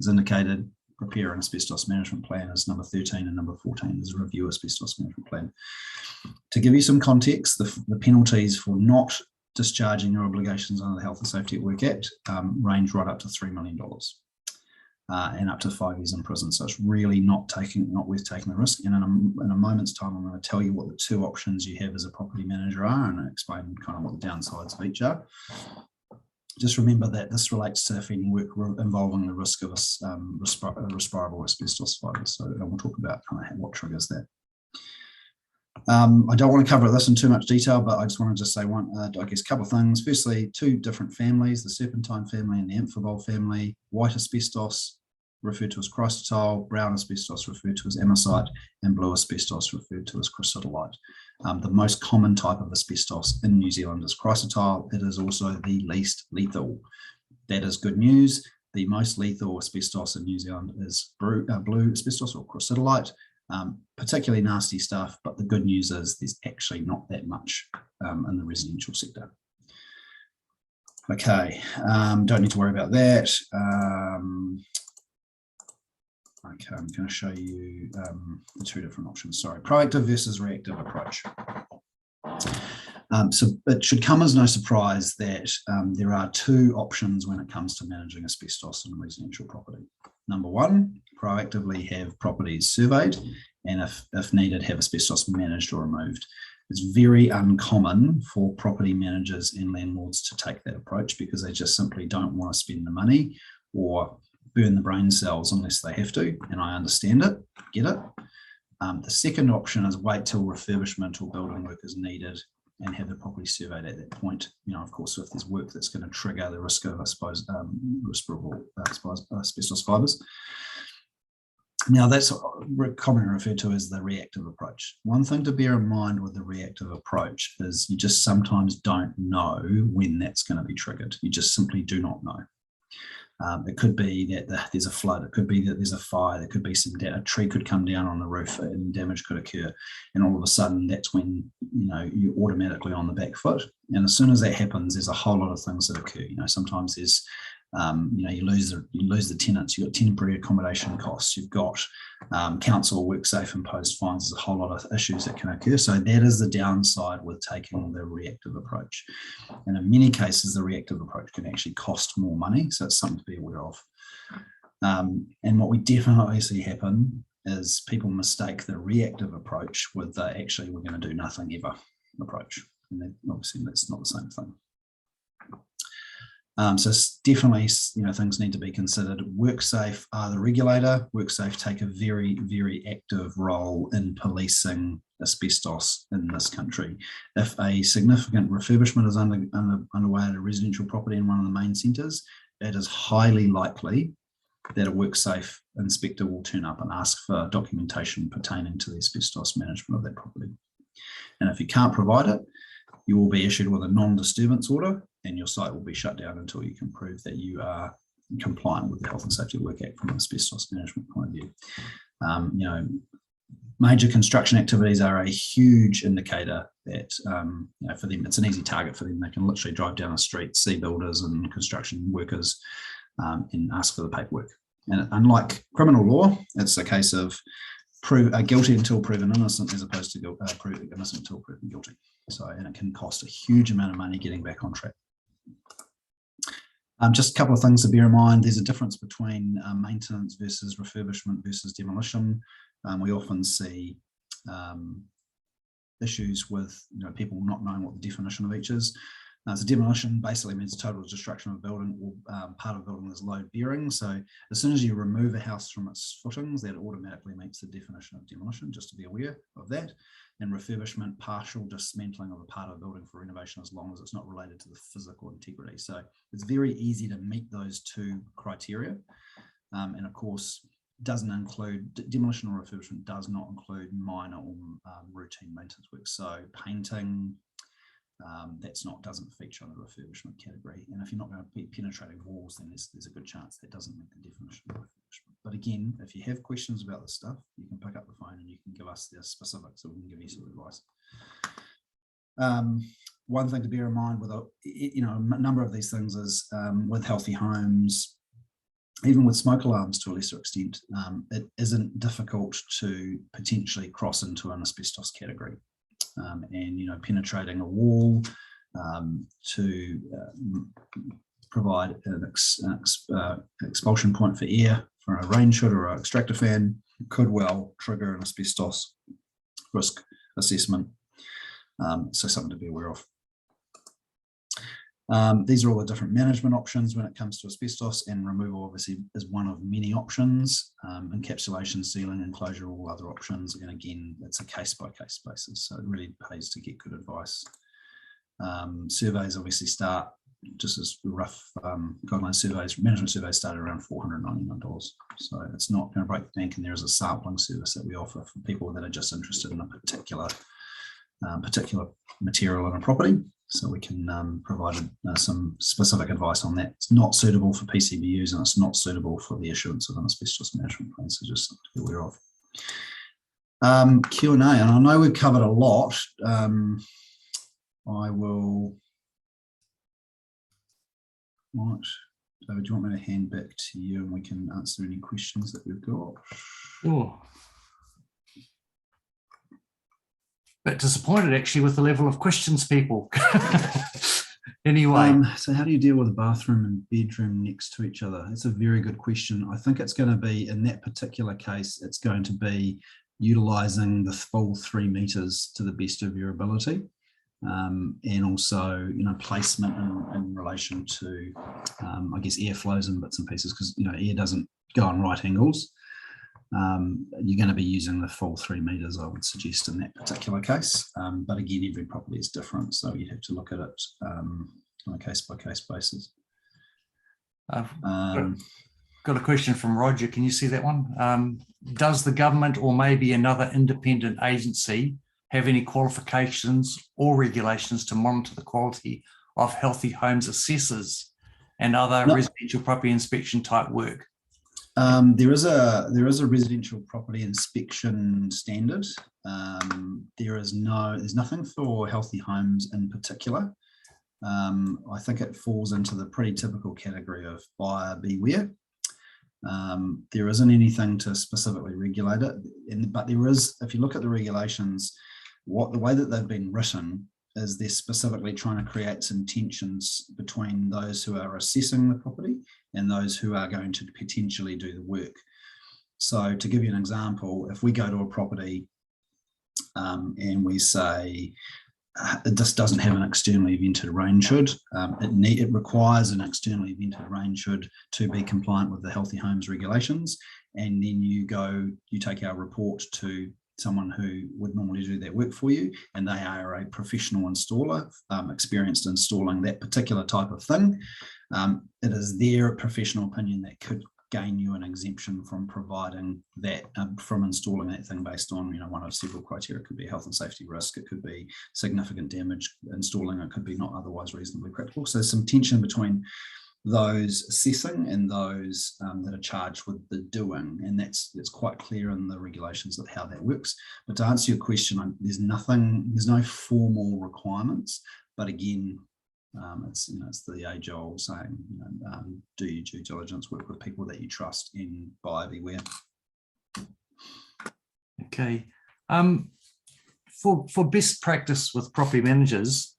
as indicated, prepare an asbestos management plan is number 13, and number 14 is review asbestos management plan. To give you some context, the penalties for not discharging your obligations under the Health and Safety at Work Act range right up to $3 million and up to 5 years in prison. So it's really not worth taking the risk. And in a moment's time, I'm going to tell you what the two options you have as a property manager are and explain kind of what the downsides of each are. Just remember that this relates to any work involving the risk of respirable asbestos fibres. So we'll talk about kind of what triggers that. I don't want to cover this in too much detail, but I just wanted to say a couple of things. Firstly, two different families, the serpentine family and the amphibole family. White asbestos, referred to as chrysotile, brown asbestos, referred to as amosite, and blue asbestos, referred to as chrysotolite. The most common type of asbestos in New Zealand is chrysotile. It is also the least lethal. That is good news. The most lethal asbestos in New Zealand is blue asbestos or chrysotolite. Particularly nasty stuff, but the good news is there's actually not that much in the residential sector. Okay, don't need to worry about that. Okay, I'm going to show you the two different options. Sorry, proactive versus reactive approach. So it should come as no surprise that there are two options when it comes to managing asbestos in a residential property. Number one, proactively have properties surveyed, and if needed, have asbestos managed or removed. It's very uncommon for property managers and landlords to take that approach because they just simply don't want to spend the money or burn the brain cells unless they have to, and I understand it, get it. The second option is wait till refurbishment or building work is needed and have the property surveyed at that point. You know, of course, if there's work that's going to trigger the risk of, I suppose, respirable asbestos fibres. Now, that's commonly referred to as the reactive approach. One thing to bear in mind with the reactive approach is you just sometimes don't know when that's going to be triggered. You just simply do not know. It could be that there's a flood. It could be that there's a fire. There could be a tree could come down on the roof and damage could occur. And all of a sudden, that's when, you know, you're automatically on the back foot. And as soon as that happens, there's a whole lot of things that occur. You know, sometimes there's, you know, you lose the tenants. You've got temporary accommodation costs. You've got council WorkSafe imposed fines. There's a whole lot of issues that can occur. So that is the downside with taking the reactive approach. And in many cases, the reactive approach can actually cost more money. So it's something to be aware of. And what we definitely see happen is people mistake the reactive approach with the actually we're going to do nothing ever approach. And then obviously that's not the same thing. So definitely, you know, things need to be considered. WorkSafe are the regulator. WorkSafe take a very, very active role in policing asbestos in this country. If a significant refurbishment is underway at a residential property in one of the main centres, it is highly likely that a WorkSafe inspector will turn up and ask for documentation pertaining to the asbestos management of that property. And if you can't provide it, you will be issued with a non-disturbance order and your site will be shut down until you can prove that you are compliant with the Health and Safety at Work Act from an asbestos management point of view. You know, major construction activities are a huge indicator that, you know, for them, it's an easy target for them. They can literally drive down a street, see builders and construction workers and ask for the paperwork. And unlike criminal law, it's a case of guilty until proven innocent as opposed to proven innocent until proven guilty. So, and it can cost a huge amount of money getting back on track. Just a couple of things to bear in mind. There's a difference between maintenance versus refurbishment versus demolition. We often see issues with, you know, people not knowing what the definition of each is. So demolition basically means total destruction of a building or part of a building is load bearing. So as soon as you remove a house from its footings, that automatically meets the definition of demolition, just to be aware of that. And refurbishment, partial dismantling of a part of a building for renovation as long as it's not related to the physical integrity. So it's very easy to meet those two criteria. And of course, doesn't include, demolition or refurbishment does not include minor or routine maintenance work. So painting, doesn't feature on the refurbishment category. And if you're not going to be penetrating walls, then there's a good chance that doesn't meet the definition of refurbishment. But again, if you have questions about this stuff, you can pick up the phone and you can give us the specifics, so we can give you some advice. One thing to bear in mind with a number of these things is with healthy homes, even with smoke alarms to a lesser extent, it isn't difficult to potentially cross into an asbestos category. And, you know, penetrating a wall to provide an expulsion point for air for a rain hood or an extractor fan could well trigger an asbestos risk assessment. So something to be aware of. These are all the different management options when it comes to asbestos, and removal obviously is one of many options. Encapsulation, sealing, enclosure, all other options. And again, it's a case-by-case basis, so it really pays to get good advice. Surveys obviously start, just as rough guideline surveys, management surveys start around $499. So it's not going to break the bank, and there is a sampling service that we offer for people that are just interested in a particular material in a property. So we can provide some specific advice on that. It's not suitable for PCBUs, and it's not suitable for the issuance of an asbestos management plan, so just something to be aware of. Q&A, and I know we've covered a lot. I will, right, David, do you want me to hand back to you and we can answer any questions that we've got? Sure. Bit disappointed actually with the level of questions, people. Anyway. So how do you deal with a bathroom and bedroom next to each other? It's a very good question. I think it's going to be, in that particular case, it's going to be utilising the full 3 meters to the best of your ability. And also, you know, placement in relation to, I guess, airflows and bits and pieces, because, you know, air doesn't go on right angles. You're going to be using the full 3 meters, I would suggest, in that particular case. But again, every property is different, so you have to look at it on a case-by-case basis. Got a question from Roger. Can you see that one? Does the government or maybe another independent agency have any qualifications or regulations to monitor the quality of healthy homes assessors and other residential property inspection type work? There is a residential property inspection standard. There's nothing for healthy homes in particular. I think it falls into the pretty typical category of buyer beware. There isn't anything to specifically regulate it, but there is, if you look at the regulations, the way that they've been written is they're specifically trying to create some tensions between those who are assessing the property and those who are going to potentially do the work. So to give you an example, if we go to a property and we say, this doesn't have an externally vented rain hood, it requires an externally vented rain hood to be compliant with the Healthy Homes regulations, and then you take our report to someone who would normally do that work for you, and they are a professional installer, experienced installing that particular type of thing. It is their professional opinion that could gain you an exemption from providing that, from installing that thing based on, you know, one of several criteria. It could be health and safety risk, it could be significant damage installing, it could be not otherwise reasonably practical. So some tension between those assessing and those that are charged with the doing, and it's quite clear in the regulations of how that works. But to answer your question, there's no formal requirements, but again, it's the age-old saying, do your due diligence, work with people that you trust, and buyer beware. Okay, for best practice with property managers,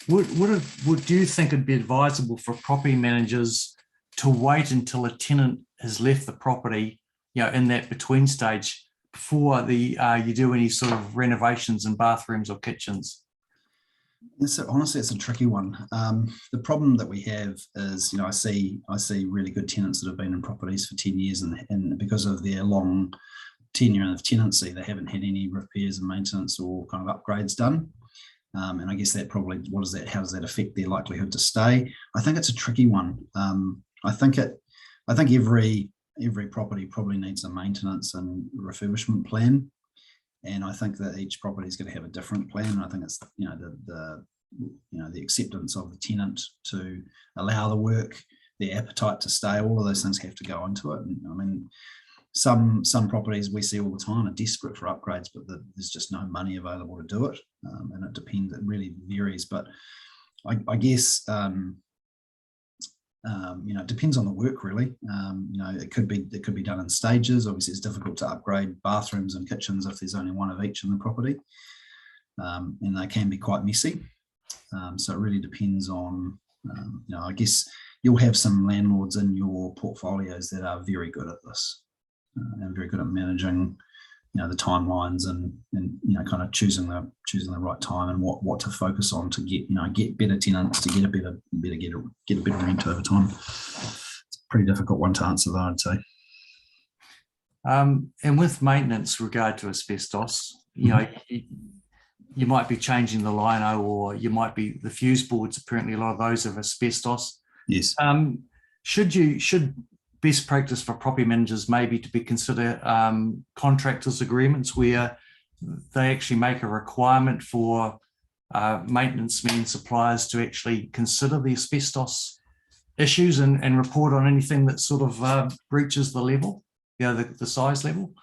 would you think it'd be advisable for property managers to wait until a tenant has left the property, you know, in that between stage before you do any sort of renovations in bathrooms or kitchens? Honestly, it's a tricky one. The problem that we have is, you know, I see really good tenants that have been in properties for 10 years, and because of their long tenure of tenancy, they haven't had any repairs and maintenance or kind of upgrades done. And I guess that probably, how does that affect their likelihood to stay? I think it's a tricky one. I think every property probably needs a maintenance and refurbishment plan. And I think that each property is going to have a different plan. And I think it's, you know, the acceptance of the tenant to allow the work, their appetite to stay, all of those things have to go into it. And I mean, some properties we see all the time are desperate for upgrades, but there's just no money available to do it. And it depends, it really varies. But I guess It depends on the work really. It could be done in stages. Obviously, it's difficult to upgrade bathrooms and kitchens if there's only one of each in the property, and they can be quite messy. So it really depends on. I guess you'll have some landlords in your portfolios that are very good at this and very good at managing, the timelines and kind of choosing the right time and what to focus on to get better tenants, to get a better rent over time. It's a pretty difficult one to answer, though, I'd say. And with maintenance regard to asbestos, you might be changing the lino, or you might be the fuse boards. Apparently, a lot of those have asbestos. Yes. Should best practice for property managers maybe to be consider contractors agreements where they actually make a requirement for maintenance men, suppliers to actually consider the asbestos issues and report on anything that sort of breaches the level, the size level?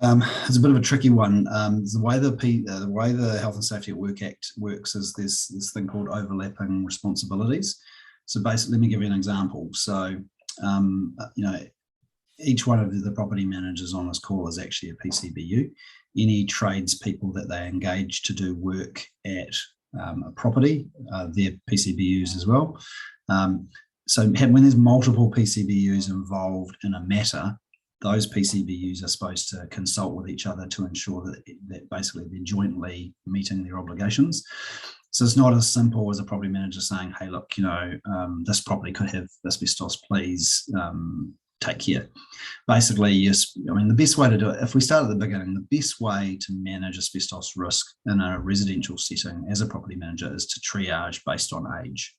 It's a bit of a tricky one. The way the Health and Safety at Work Act works is there's this thing called overlapping responsibilities. So basically, let me give you an example. So, each one of the property managers on this call is actually a PCBU. Any tradespeople that they engage to do work at a property, they're PCBUs as well. So when there's multiple PCBUs involved in a matter, those PCBUs are supposed to consult with each other to ensure that basically they're jointly meeting their obligations. So it's not as simple as a property manager saying, hey, look, this property could have asbestos, please take care. Basically, the best way to do it, if we start at the beginning, the best way to manage asbestos risk in a residential setting as a property manager is to triage based on age.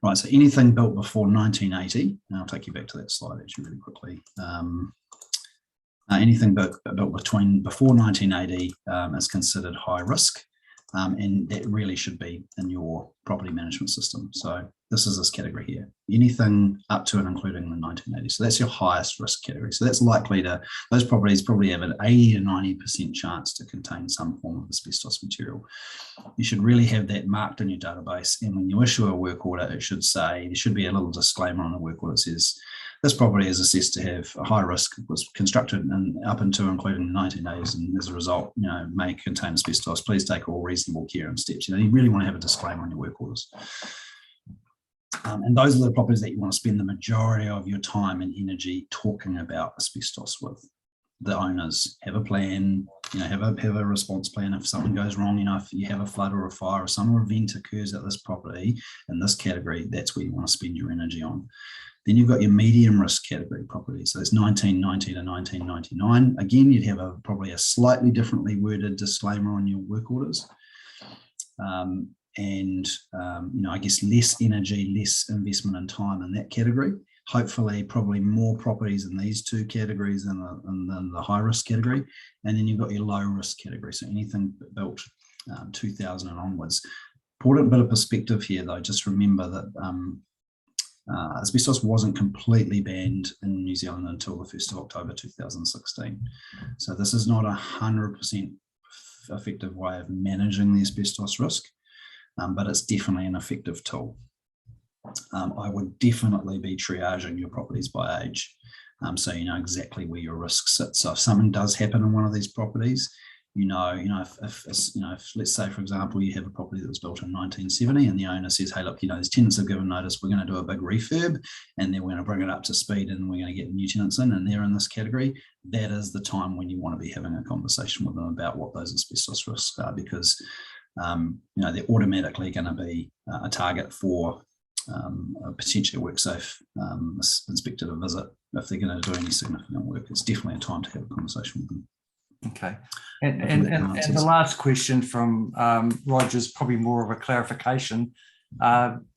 Right, so anything built before 1980, and I'll take you back to that slide actually really quickly. Anything built before 1980 is considered high risk, and that really should be in your property management system. So this is this category here, anything up to and including the 1980s. So that's your highest risk category. So that's likely those properties probably have an 80 to 90% chance to contain some form of asbestos material. You should really have that marked in your database. And when you issue a work order, there should be a little disclaimer on the work order that says, this property is assessed to have a high risk, was constructed up until including the 1980s, and as a result, may contain asbestos. Please take all reasonable care and steps. You really want to have a disclaimer on your work orders. And those are the properties that you want to spend the majority of your time and energy talking about asbestos with. The owners have a plan, have a response plan if something goes wrong. If you have a flood or a fire or some event occurs at this property in this category, that's where you want to spend your energy on. Then you've got your medium risk category properties. So it's 1990 to 1999. Again, you'd have probably a slightly differently worded disclaimer on your work orders. I guess less energy, less investment and time in that category. Hopefully, probably more properties in these two categories than the high risk category. And then you've got your low risk category. So anything built 2000 and onwards. Important bit of perspective here, though. Just remember that asbestos wasn't completely banned in New Zealand until the 1st of October 2016. So this is not 100% effective way of managing the asbestos risk, but it's definitely an effective tool. I would definitely be triaging your properties by age, so you know exactly where your risk sits. So if something does happen in one of these properties, if let's say, for example, you have a property that was built in 1970 and the owner says, hey, look, these tenants have given notice, we're going to do a big refurb and then we're going to bring it up to speed and we're going to get new tenants in and they're in this category, that is the time when you want to be having a conversation with them about what those asbestos risks are, because they're automatically going to be a target for potentially a WorkSafe inspector to visit if they're going to do any significant work. It's definitely a time to have a conversation with them. Okay. And the last question from Roger is probably more of a clarification.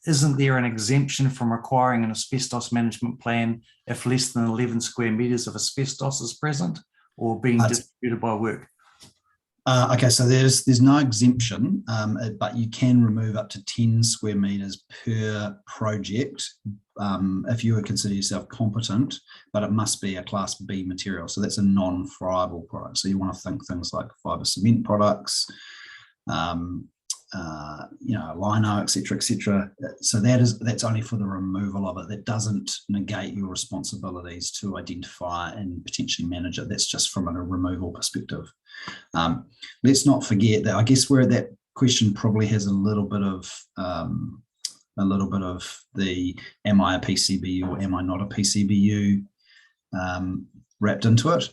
Isn't there an exemption from requiring an asbestos management plan if less than 11 square metres of asbestos is present or being distributed by work? Okay, so there's no exemption, but you can remove up to 10 square metres per project if you would consider yourself competent, but it must be a Class B material. So that's a non-friable product. So you want to think things like fibre cement products, lino, etc., etc. So that's only for the removal of it. That doesn't negate your responsibilities to identify and potentially manage it. That's just from a removal perspective. Let's not forget that I guess where that question probably has a little bit of the am I a PCBU or am I not a PCBU wrapped into it.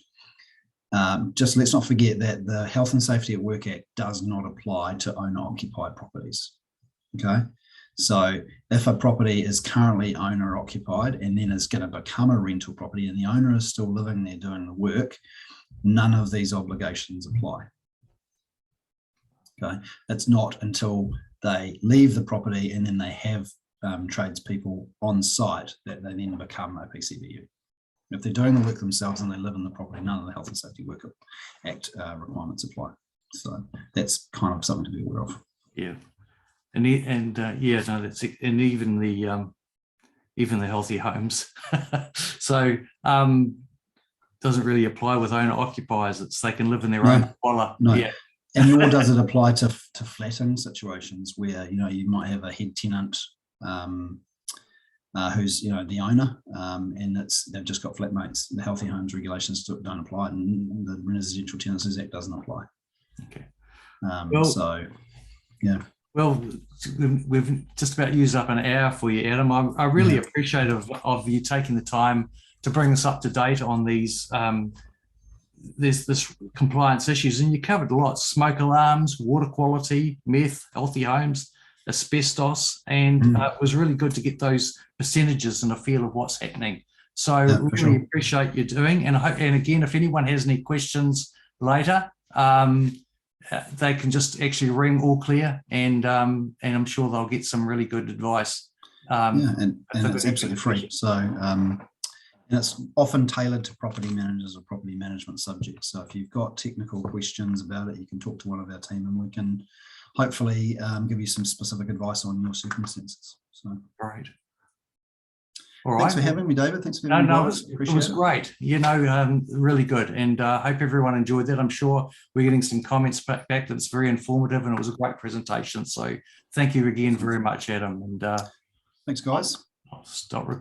Just let's not forget that the Health and Safety at Work Act does not apply to owner-occupied properties. Okay, so if a property is currently owner-occupied and then is going to become a rental property and the owner is still living there doing the work, none of these obligations apply. Okay, it's not until they leave the property and then they have tradespeople on site that they then become a PCBU. If they're doing the work themselves and they live in the property, none of the Health and Safety Work Act requirements apply. So that's kind of something to be aware of. Yeah, that's it. And even the healthy homes. So doesn't really apply with owner occupiers. It's they can live in their own boiler. No. Yeah. And nor does it apply to flatting situations where you might have a head tenant who's the owner, and they've just got flatmates. The Healthy Homes regulations don't apply, and the Residential Tenancies Act doesn't apply. Okay. So, yeah. Well, we've just about used up an hour for you, Adam. I really appreciate of you taking the time to bring us up to date on these this compliance issues, and you covered a lot: smoke alarms, water quality, meth, healthy homes, asbestos, and it was really good to get those percentages and a feel of what's happening. So really appreciate you doing. And again, if anyone has any questions later, they can just actually ring AllClear, and I'm sure they'll get some really good advice. And it's absolutely free. So and it's often tailored to property managers or property management subjects. So if you've got technical questions about it, you can talk to one of our team, and we can hopefully give you some specific advice on your circumstances. So great. All right. Thanks for having me, David. Thanks for having me. It was great. Really good. And I hope everyone enjoyed that. I'm sure we're getting some comments back that's very informative, and it was a great presentation. So thank you again very much, Adam. And thanks, guys. I'll stop recording.